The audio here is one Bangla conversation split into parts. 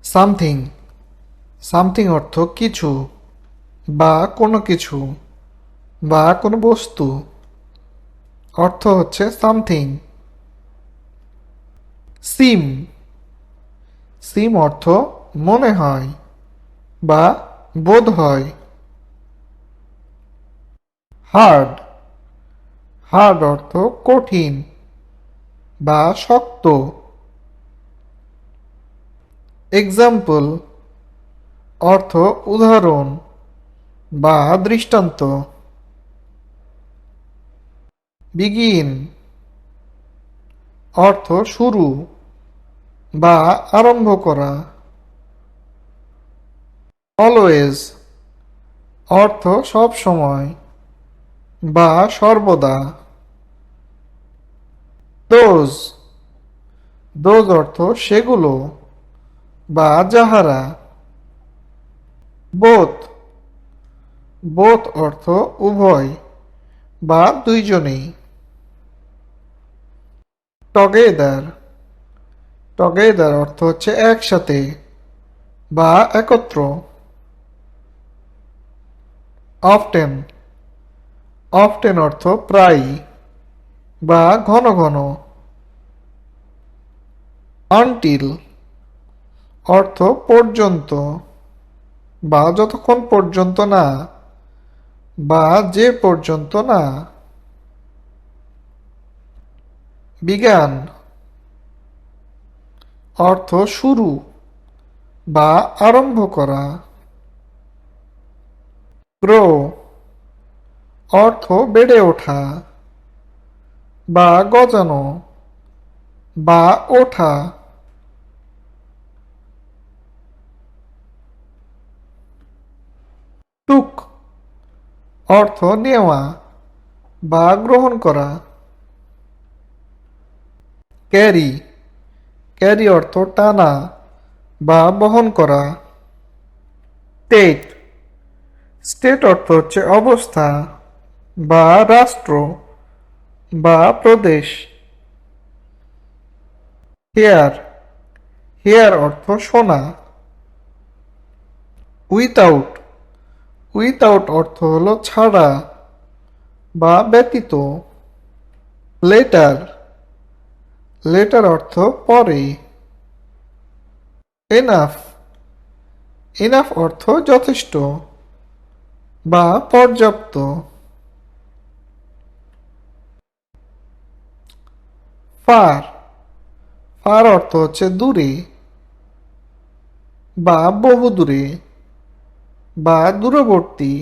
সামথিং। সামথিং অর্থ কিছু বা কোনো কিছু বা কোনো বস্তু। অর্থ হচ্ছে সামথিং। সিম। সিম অর্থ মনে হয় বা বোধ হয়। হার্ড। হার্ড অর্থ কঠিন বা শক্ত। এক্সাম্পল অর্থ উদাহরণ বা দৃষ্টান্ত। বিগিন অর্থ শুরু বা আরম্ভ করা। অলওয়েজ অর্থ সব সময় বা সর্বদা। দোজ। দোজ অর্থ সেগুলো বা যাহারা। বোথ। বোথ অর্থ উভয় বা দুইজনেই। টগেদার। টগেদার অর্থ হচ্ছে একসাথে বা একত্র। অফটেন। অফটেন অর্থ প্রায় বা ঘন ঘন। আনটিল অর্থ পর্যন্ত বা যতক্ষণ পর্যন্ত না বা যে পর্যন্ত না। বিজ্ঞান অর্থ শুরু বা আরম্ভ করা। গ্রো অর্থ বেড়ে ওঠা বা গজানো বা ওঠা। টুক অর্থ নেওয়া বা গ্রহণ করা। ক্যারি। ক্যারি অর্থ টানা বা বহন করা। স্টেট। স্টেট অর্থ হচ্ছে অবস্থা বা রাষ্ট্র বা প্রদেশ। হেয়ার। হেয়ার অর্থ সোনা। উইথাউট। উইথাউট অর্থ হলো ছাড়া বা ব্যতীত। লেটার। লেটার অর্থ পরে। এনাফ। এনাফ অর্থ যথেষ্ট বা পর্যাপ্ত। ফার। ফার অর্থ হচ্ছে দূরে বা বহু দূরে বা দূরবর্তী।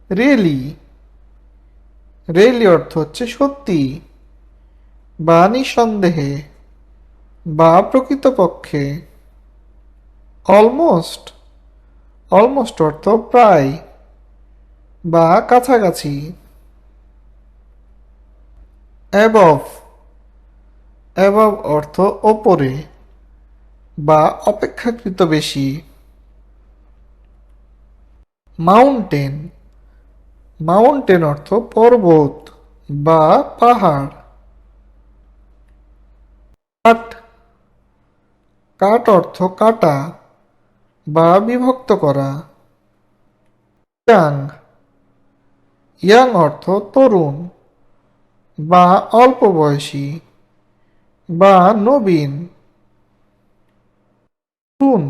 রিয়েলি। রিয়েলি অর্থ হচ্ছে সত্যি বা নিঃসন্দেহে বা প্রকৃতপক্ষে। অলমোস্ট। অলমোস্ট অর্থ প্রায় বা কাছাকাছি। অ্যাবভ। অ্যাবভ অর্থ ওপরে বা অপেক্ষাকৃত বেশি। মাউন্টেন। মাউন্টেন অর্থ পর্বত বা পাহাড়। কাট। কাট অর্থ কাটা বা বিভক্ত করা। ইয়াং। ইয়াং অর্থ তরুণ বা অল্প বয়সী বা নবীন। সুন।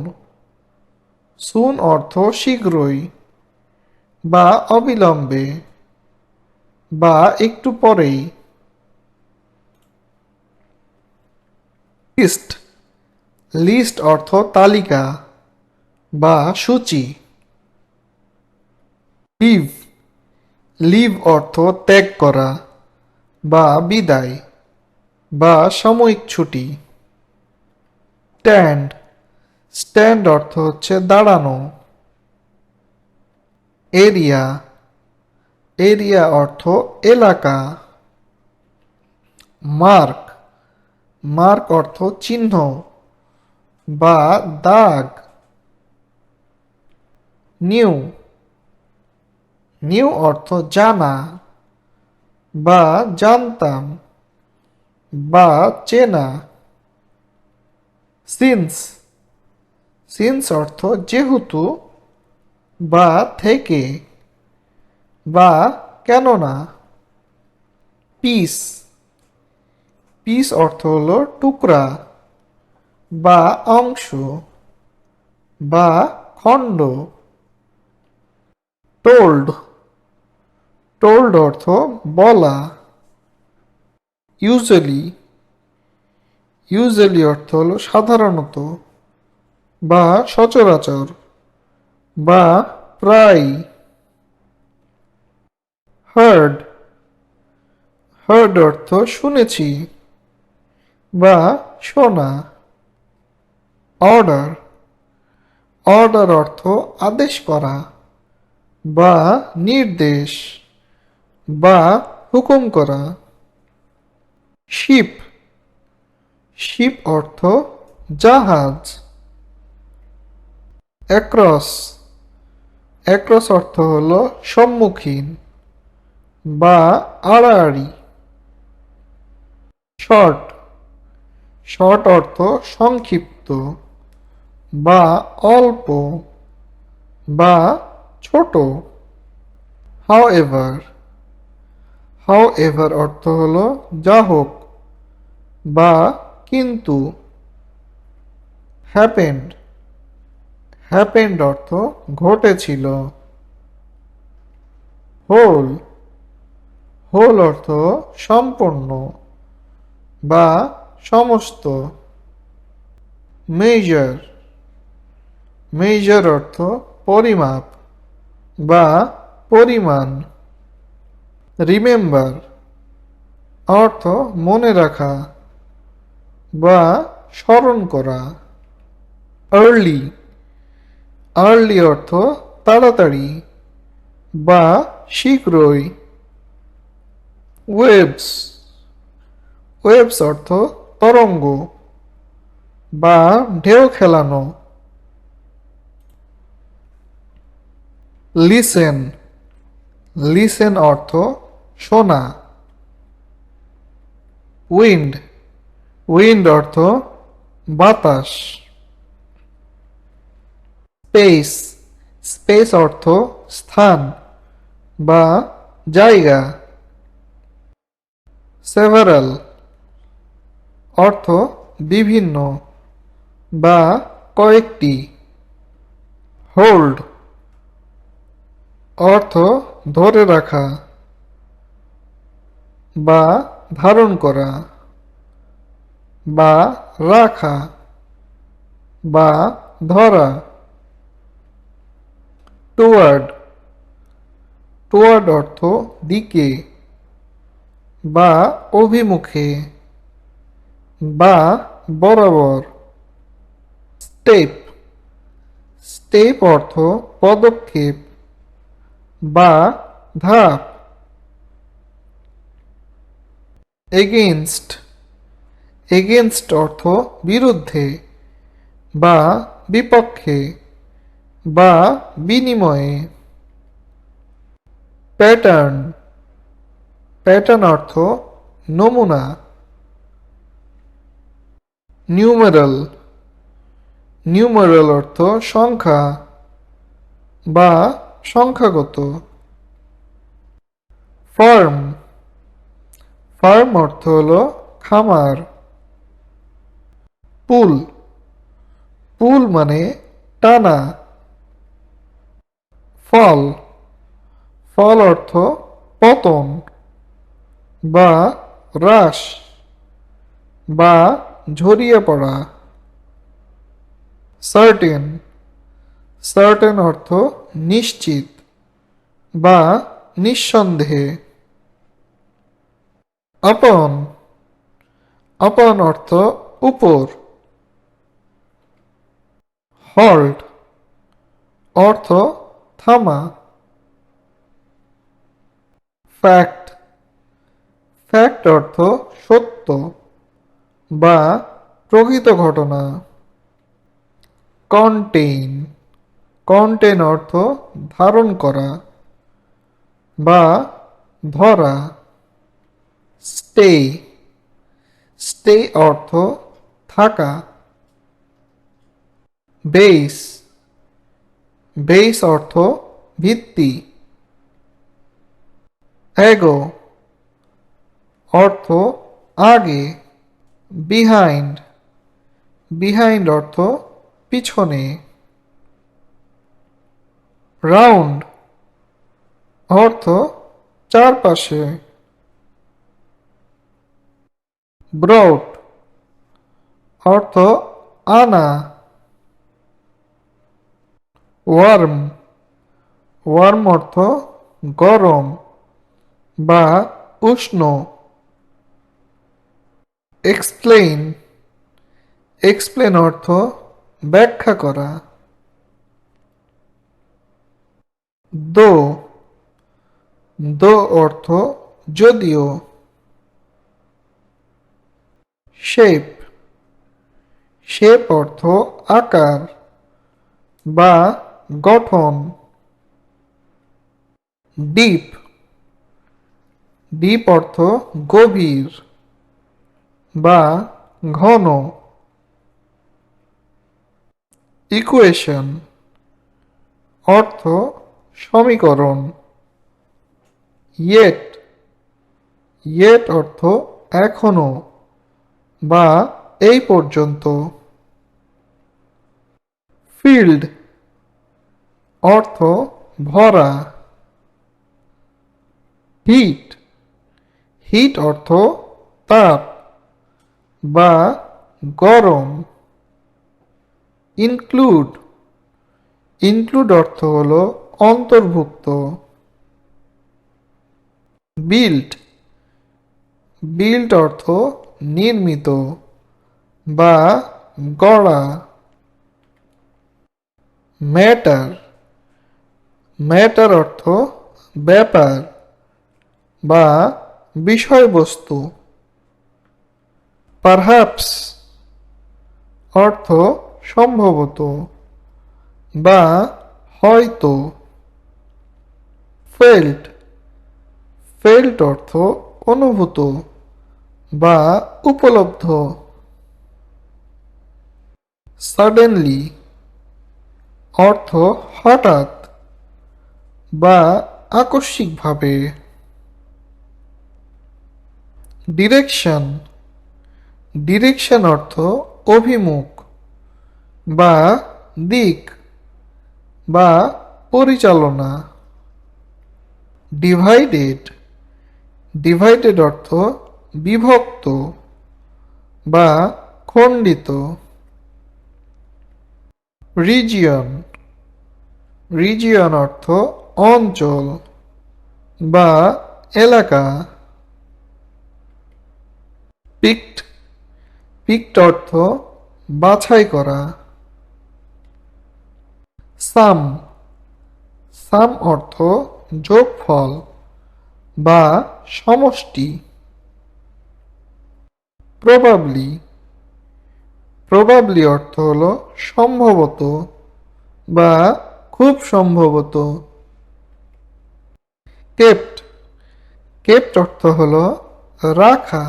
সুন অর্থ শীঘ্রই বা অবিলম্বে বা একটু পরেই। লিস্ট। লিস্ট অর্থ তালিকা বা সূচি। লিভ। লিভ অর্থ ত্যাগ করা বা বিদায় বা সাময়িক ছুটি। স্ট্যান্ড। স্ট্যান্ড অর্থ হচ্ছে দাঁড়ানো। এরিয়া। এরিয়া অর্থ এলাকা। মার্ক। মার্ক অর্থ চিহ্ন বা দাগ। নিউ। নিউ অর্থ জানা বা জানতাম বা চেনা। সিন্স, সিন্স অর্থ যেহেতু বা থেকে বা কেননা। পিস, পিস অর্থ হলো টুকরা বা অংশ বা খণ্ড। টোল্ড, টোল্ড অর্থ বলা। ইউজুয়ালি, ইউজুয়ালি অর্থ হলো সাধারণত বা সচরাচর বা প্রায়। হার্ড, হার্ড অর্থ শুনেছি বা শোনা। অর্ডার, অর্ডার অর্থ আদেশ করা বা নির্দেশ বা হুকুম করা। শিপ, শিপ অর্থ জাহাজ। অ্যাক্রস, অ্যাক্রস অর্থ হল সম্মুখীন বা আড়াআড়ি। শর্ট, শর্ট অর্থ সংক্ষিপ্ত বা অল্প বা ছোট। হাউ এভার, হাউ এভার অর্থ হল যা হোক বা কিন্তু। হ্যাপেন্ড, হ্যাপেন্ড অর্থ ঘটেছিল। হোল, হোল অর্থ সম্পূর্ণ বা সমস্ত। মেজার, মেজার অর্থ পরিমাপ বা পরিমাণ। রিমেম্বার অর্থ মনে রাখা বা স্মরণ করা। আর্লি, আর্লি অর্থ তাড়াতাড়ি বা শীঘ্রই। ওয়েভস, ওয়েভস অর্থ তরঙ্গ বা ঢেউ খেলানো। লিসেন, লিসেন অর্থ শোনা। উইন্ড, উইন্ড অর্থ বাতাস। স্পেস, স্পেস অর্থ স্থান বা জায়গা। সেভারাল অর্থ বিভিন্ন বা কয়েকটি। হোল্ড অর্থ ধরে রাখা বা ধারণ করা বা রাখা বা ধরা। টুয়ার্ড, টুয়ার্ড অর্থ দিকে বা অভিমুখে বা বরাবর। স্টেপ, স্টেপ অর্থ পদক্ষেপ বা ধাপ। এগেইনস্ট, এগেইনস্ট অর্থ বিরুদ্ধে বা বিপক্ষে বা বিনিময়ে। প্যাটার্ন, প্যাটার্ন অর্থ নমুনা। নিউমেরাল, নিউমেরাল অর্থ সংখ্যা বা সংখ্যাগত। ফার্ম, ফার্ম অর্থ হল খামার। পুল, পুল মানে টানা। ফল, ফল অর্থ পতন বা হ্রাস বা ঝরিয়ে পড়া। সার্টেন, সার্টেন অর্থ নিশ্চিত বা নিঃসন্দেহে। আপন, আপন অর্থ উপর। হল্ট অর্থ থামা। ফ্যাক্ট, ফ্যাক্ট অর্থ সত্য বা প্রকৃত ঘটনা। কন্টেইন, কন্টেইন অর্থ ধারণ করা বা ধরা। স্টে, স্টে অর্থ থাকা। বেস, বেস অর্থ ভিত্তি। এগো অর্থ আগে। বিহাইন্ড, বিহাইন্ড অর্থ পিছনে। রাউন্ড অর্থ চারপাশে। ব্রড অর্থ আনা। ওয়ার্ম, ওয়ার্ম অর্থ গরম বা উষ্ণ। এক্সপ্লেইন, এক্সপ্লেন অর্থ ব্যাখ্যা করা। দো, দো অর্থ যদিও। শেপ, শেপ অর্থ আকার বা গঠন। ডিপ, ডিপ অর্থ গভীর বা ঘন। ইকুয়েশন অর্থ সমীকরণ। ইয়েট, ইয়েট অর্থ এখনো বা এই পর্যন্ত। ফিল্ড অর্থ ভরা। হিট, হিট অর্থ তাপ বা গরম। ইনক্লুড, ইনক্লুড অর্থ হল অন্তর্ভুক্ত। বিল্ট, বিল্ট অর্থ নির্মিত বা গড়া। ম্যাটার, ম্যাটার অর্থ ব্যাপার বা বিষয়বস্তু। পারহ্যাপস অর্থ সম্ভবত বা হয়তো। ফেল্ট, ফেল্ট অর্থ অনুভূত বা উপলব্ধ। সাডেনলি অর্থ হঠাৎ বা আকস্মিকভাবে। ডিরেকশন, ডিরেকশন অর্থ অভিমুখ বা দিক বা পরিচালনা। ডিভাইডেড, ডিভাইডেড অর্থ বিভক্ত বা খণ্ডিত। রিজিয়ন, রিজিয়ন অর্থ অঞ্চল বা এলাকা। পিকড, পিকড অর্থ বাছাই করা। সাম, সাম অর্থ যোগফল বা সমষ্টি। প্রবাবলি, প্রবাবলি অর্থ হল সম্ভবত বা খুব সম্ভবত। কেপ্ট, কেপ্ট অর্থ হল রাখা।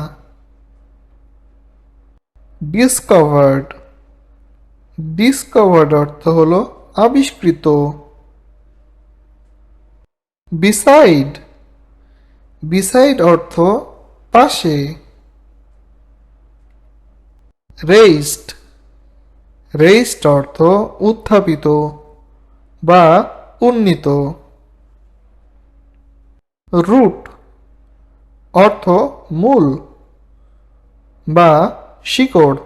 ডিসকভার্ড, ডিসকভার্ড অর্থ হল আবিষ্কৃত। বিসাইড, বিসাইড অর্থ পাশে। রেইজড, রেইজড অর্থ উত্থাপিত বা উন্নীত। রুট অর্থ মূল বা শিকড়।